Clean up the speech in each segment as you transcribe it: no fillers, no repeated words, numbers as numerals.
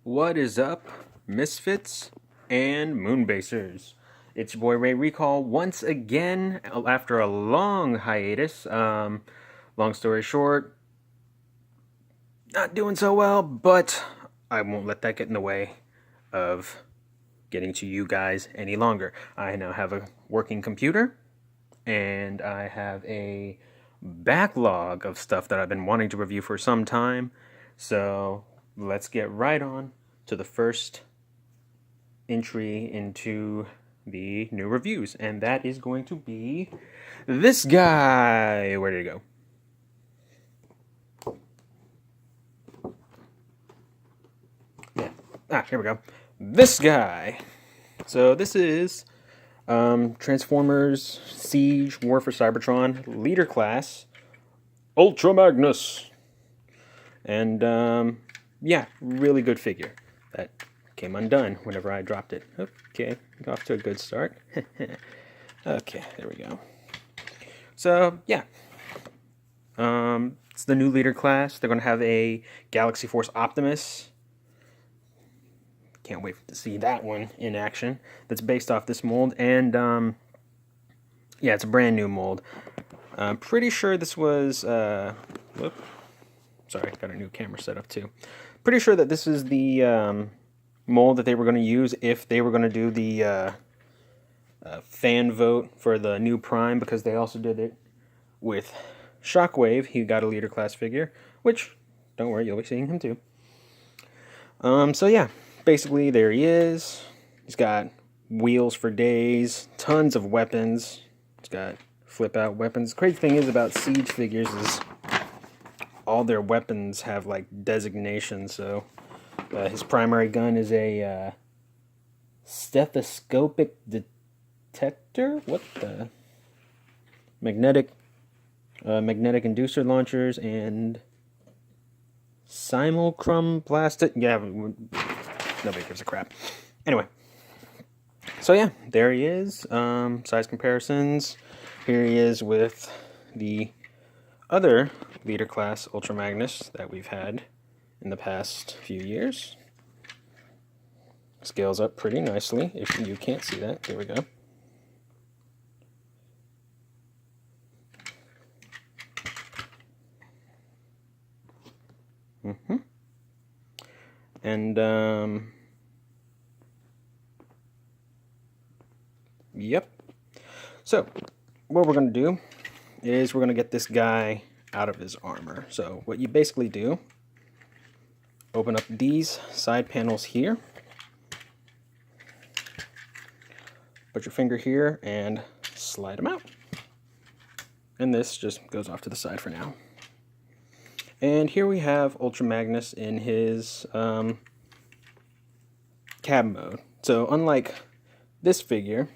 What is up, Misfits and Moonbasers? It's your boy Ray Recall once again after a long hiatus. Long story short, not doing so well, but I won't let that get in the way of getting to you guys any longer. I now have a working computer, and I have a backlog of stuff that I've been wanting to review for some time. So let's get right on to the first entry into the new reviews, and that is going to be this guy. Where did he go? Yeah. Here we go. This guy. So this is Transformers Siege War for Cybertron Leader Class Ultra Magnus. And yeah, really good figure. That came undone whenever I dropped it. Okay, off to a good start. Okay, there we go. So yeah, it's the new leader class. They're going to have a Galaxy Force Optimus. Can't wait to see that one in action. That's based off this mold, and yeah, it's a brand new mold. I'm pretty sure this was. Whoop. Sorry, got a new camera set up too. Pretty sure that this is the mold that they were going to use if they were going to do the fan vote for the new Prime, because they also did it with Shockwave. He got a leader class figure, which, don't worry, you'll be seeing him too. So yeah, basically there he is. He's got wheels for days, tons of weapons. He's got flip out weapons. The crazy thing is about Siege figures is all their weapons have like designations. So his primary gun is a stethoscopic detector. What the? Magnetic inducer launchers and simulcrum blasted. Yeah, nobody gives a crap. Anyway, so yeah, there he is. Size comparisons. Here he is with the other leader class Ultra Magnus that we've had in the past few years. Scales up pretty nicely. If you can't see that, there we go. And yep. So what we're going to do is we're going to get this guy out of his armor. So what you basically do, open up these side panels here, put your finger here and slide them out. And this just goes off to the side for now. And here we have Ultra Magnus in his cab mode. So unlike this figure,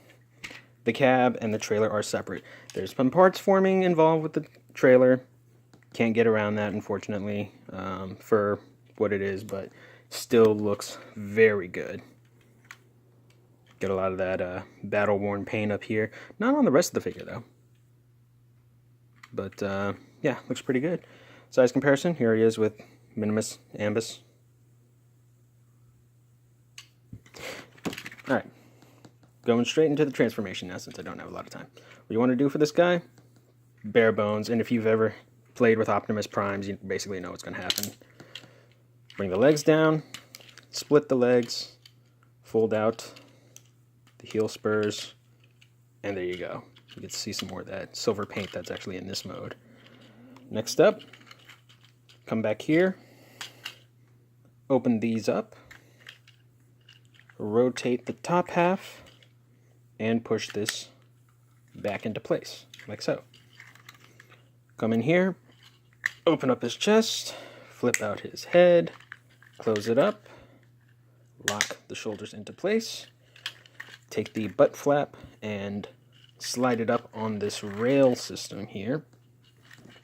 the cab and the trailer are separate. There's some parts forming involved with the trailer. Can't get around that, unfortunately, for what it is, but still looks very good. Get a lot of that battle-worn paint up here. Not on the rest of the figure, though. But, yeah, looks pretty good. Size comparison, here he is with Minimus Ambus. Alright, going straight into the transformation now since I don't have a lot of time. What you want to do for this guy? Bare bones, and if you've ever played with Optimus Primes, you basically know what's going to happen. Bring the legs down, split the legs, fold out the heel spurs, and there you go. You get to see some more of that silver paint that's actually in this mode. Next up, come back here, open these up, rotate the top half, and push this back into place, like so. Come in here, open up his chest, flip out his head, close it up, lock the shoulders into place, take the butt flap and slide it up on this rail system here,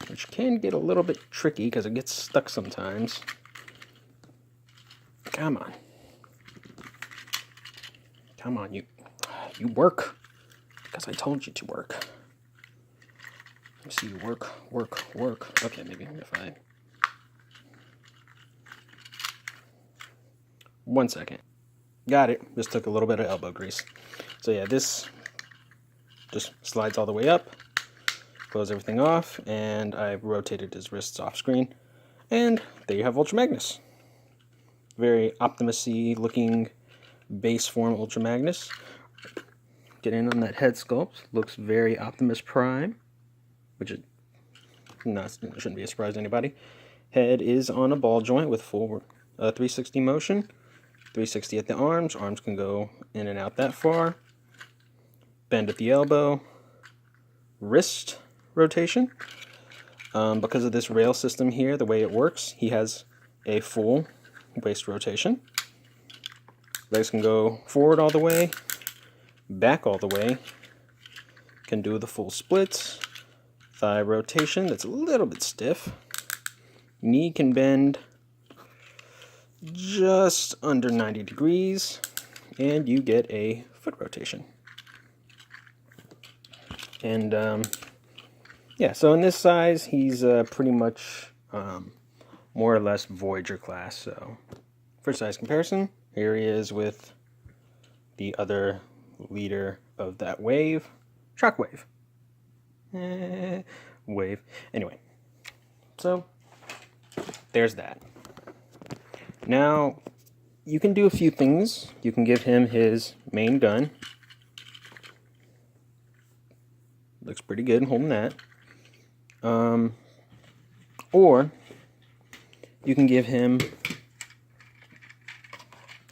which can get a little bit tricky because it gets stuck sometimes. Come on. Come on, you work. Because I told you to work. Let me see you work. Okay, maybe if I 1 second. Got it. Just took a little bit of elbow grease. So yeah, this just slides all the way up. Close everything off, and I've rotated his wrists off screen. And there you have Ultra Magnus. Very Optimus-y looking base form Ultra Magnus. Get in on that head sculpt. Looks very Optimus Prime, which is not, shouldn't be a surprise to anybody. Head is on a ball joint with full 360 motion. 360 at the arms. Arms can go in and out that far. Bend at the elbow. Wrist rotation. Because of this rail system here, the way it works, he has a full waist rotation. Legs can go forward all the way, back all the way. Can do the full splits. Thigh rotation that's a little bit stiff. Knee can bend just under 90 degrees, and you get a foot rotation. And yeah, so in this size, he's pretty much more or less Voyager class. So for size comparison, here he is with the other leader of that wave, Shockwave. Wave. Anyway, so there's that. Now, you can do a few things. You can give him his main gun. Looks pretty good holding that. Or you can give him,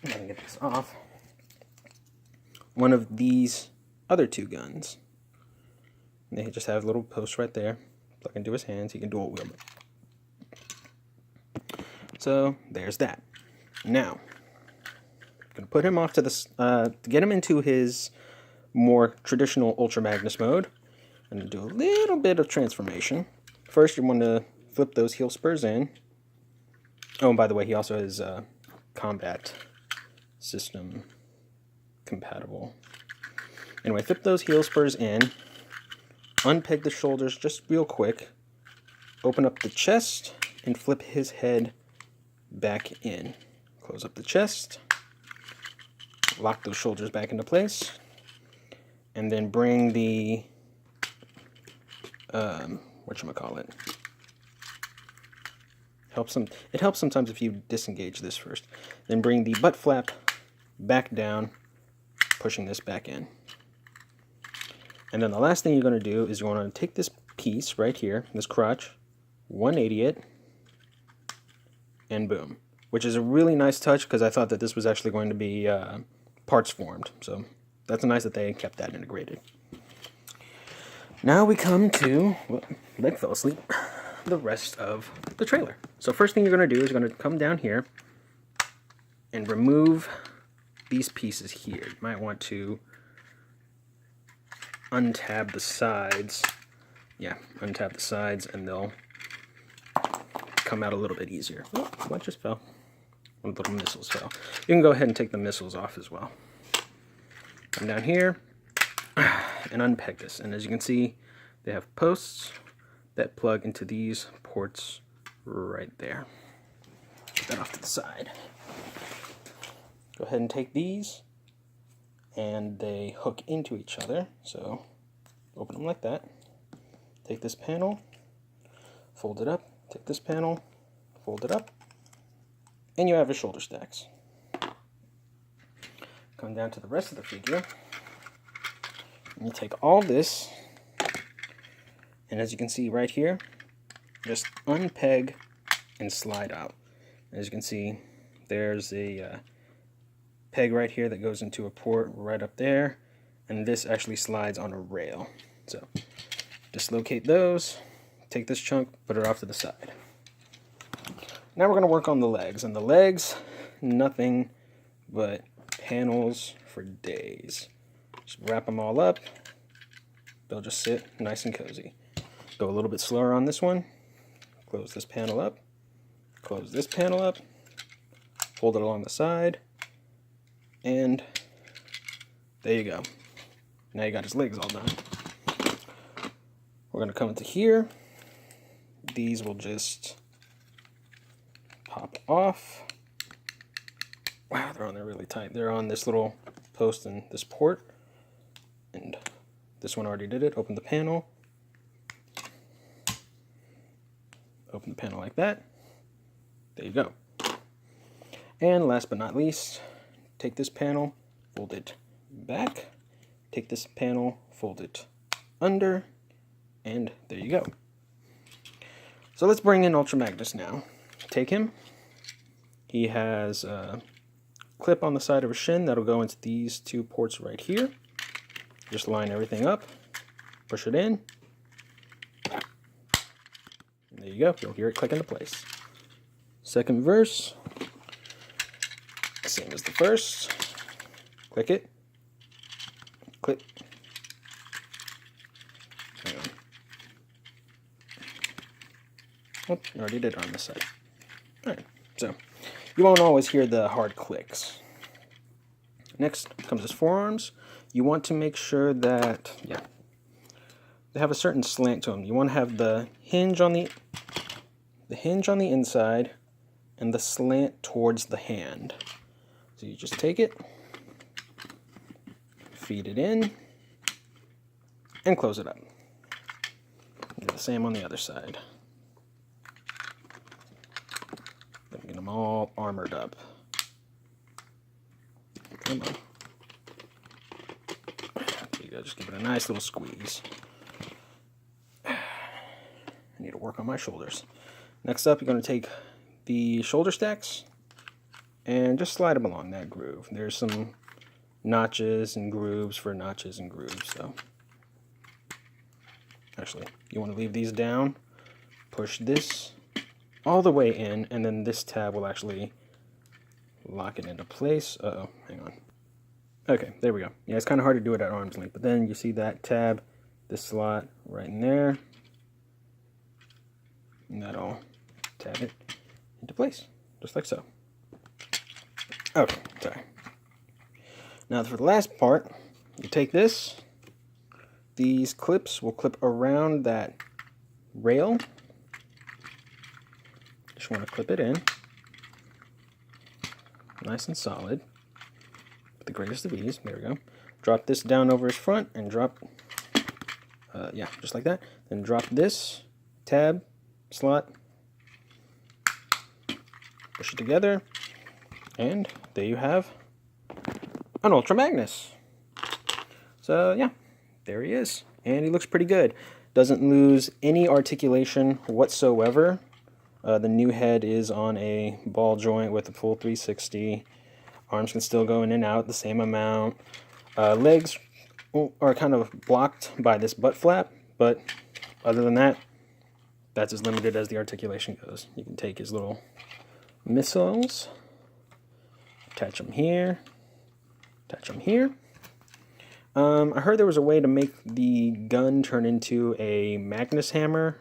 I'm gonna get this off, one of these other two guns. They just have little posts right there. Plug into his hands. He can dual wield it. So there's that. Now, I'm gonna put him off to this to get him into his more traditional Ultra Magnus mode. I'm gonna do a little bit of transformation. First, you want to flip those heel spurs in. Oh, and by the way, he also has combat system compatible. Anyway, flip those heel spurs in. Unpeg the shoulders just real quick. Open up the chest and flip his head back in. Close up the chest. Lock those shoulders back into place. And then bring the whatchamacallit. It helps sometimes if you disengage this first. Then bring the butt flap back down, pushing this back in. And then the last thing you're going to do is you want to take this piece right here, this crotch, 180 it, and boom. Which is a really nice touch because I thought that this was actually going to be parts formed. So that's nice that they kept that integrated. Now we come to, well, leg fell asleep, the rest of the trailer. So first thing you're going to do is you're going to come down here and remove these pieces here. You might want to untab the sides. Yeah, untab the sides and they'll come out a little bit easier. Oh, what just fell? One of the little missiles fell. You can go ahead and take the missiles off as well. Come down here and unpeg this. And as you can see, they have posts that plug into these ports right there. Put that off to the side. Go ahead and take these, and they hook into each other. So open them like that. Take this panel, fold it up. Take this panel, fold it up, and you have your shoulder stacks. Come down to the rest of the figure. And you take all this, and as you can see right here, just unpeg and slide out. As you can see, there's a peg right here that goes into a port right up there, and this actually slides on a rail. So dislocate those, take this chunk, put it off to the side. Now we're going to work on the legs, and the legs, nothing but panels for days. Just wrap them all up. They'll just sit nice and cozy. Go a little bit slower on this one. Close this panel up. Close this panel up. Hold it along the side. And there you go. Now you got his legs all done. We're going to come into here. These will just pop off. Wow, they're on there really tight. They're on this little post and this port. And this one already did it. Open the panel. Open the panel like that. There you go. And last but not least, take this panel, fold it back. Take this panel, fold it under, and there you go. So let's bring in Ultra Magnus now. Take him. He has a clip on the side of his shin that'll go into these two ports right here. Just line everything up, push it in. And there you go. You'll hear it click into place. Second verse, same as the first. Click it. Click. Hang on. Oh, I already did it on this side. Alright, so you won't always hear the hard clicks. Next comes his forearms. You want to make sure that, they have a certain slant to them. You want to have the hinge on the inside and the slant towards the hand. So you just take it, feed it in, and close it up. Do the same on the other side. Then get them all armored up. Come on. There you go, just give it a nice little squeeze. I need to work on my shoulders. Next up, you're going to take the shoulder stacks and just slide them along that groove. There's some notches and grooves for notches and grooves. So actually, you want to leave these down, push this all the way in, and then this tab will actually lock it into place. Uh-oh, hang on. Okay, there we go. Yeah, it's kind of hard to do it at arm's length, but then you see that tab, this slot right in there, and that'll tab it into place, just like so. Okay, sorry. Now for the last part, you take this, these clips will clip around that rail. Just want to clip it in, nice and solid, with the greatest of ease. There we go. Drop this down over his front and drop, yeah, just like that. Then drop this tab, slot, push it together, and there you have an Ultra Magnus. So yeah, there he is, and he looks pretty good. Doesn't lose any articulation whatsoever. The new head is on a ball joint with a full 360. Arms can still go in and out the same amount. Legs are kind of blocked by this butt flap, but other than that, that's as limited as the articulation goes. You can take his little missiles, attach them here, attach them here. I heard there was a way to make the gun turn into a Magnus hammer.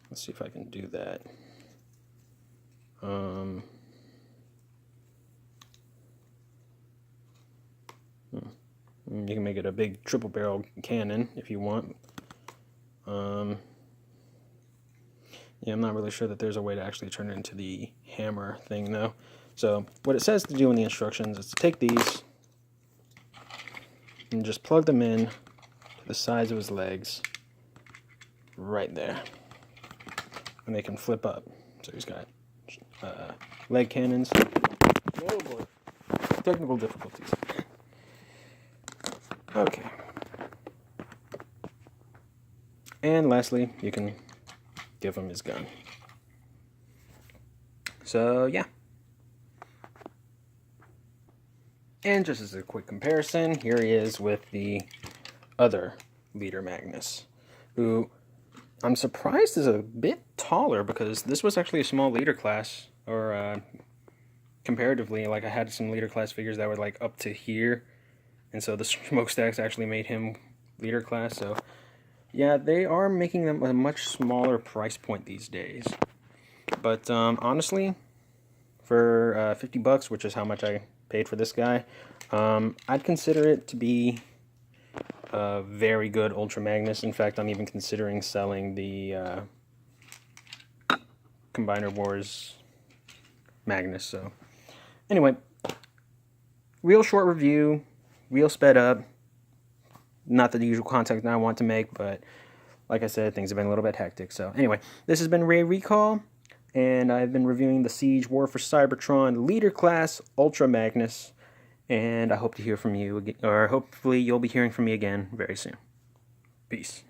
Let's see if I can do that. You can make it a big triple barrel cannon if you want. Yeah, I'm not really sure that there's a way to actually turn it into the hammer thing though. So what it says to do in the instructions is to take these and just plug them in to the sides of his legs right there. And they can flip up. So he's got leg cannons. Oh boy. Technical difficulties. Okay. And lastly, you can give him his gun. So yeah. And just as a quick comparison, here he is with the other Leader Magnus, who I'm surprised is a bit taller, because this was actually a small leader class, or comparatively, like I had some leader class figures that were like up to here, and so the smokestacks actually made him leader class. So yeah, they are making them a much smaller price point these days. But honestly, for 50 bucks, which is how much I paid for this guy, I'd consider it to be a very good Ultra Magnus. In fact, I'm even considering selling the Combiner Wars Magnus. So Anyway, real short review, real sped up. Not the usual content that I want to make, but like I said, things have been a little bit hectic. So anyway, this has been Ray Recall, and I've been reviewing the Siege War for Cybertron Leader Class Ultra Magnus, and I hope to hear from you again, or hopefully you'll be hearing from me again very soon. Peace.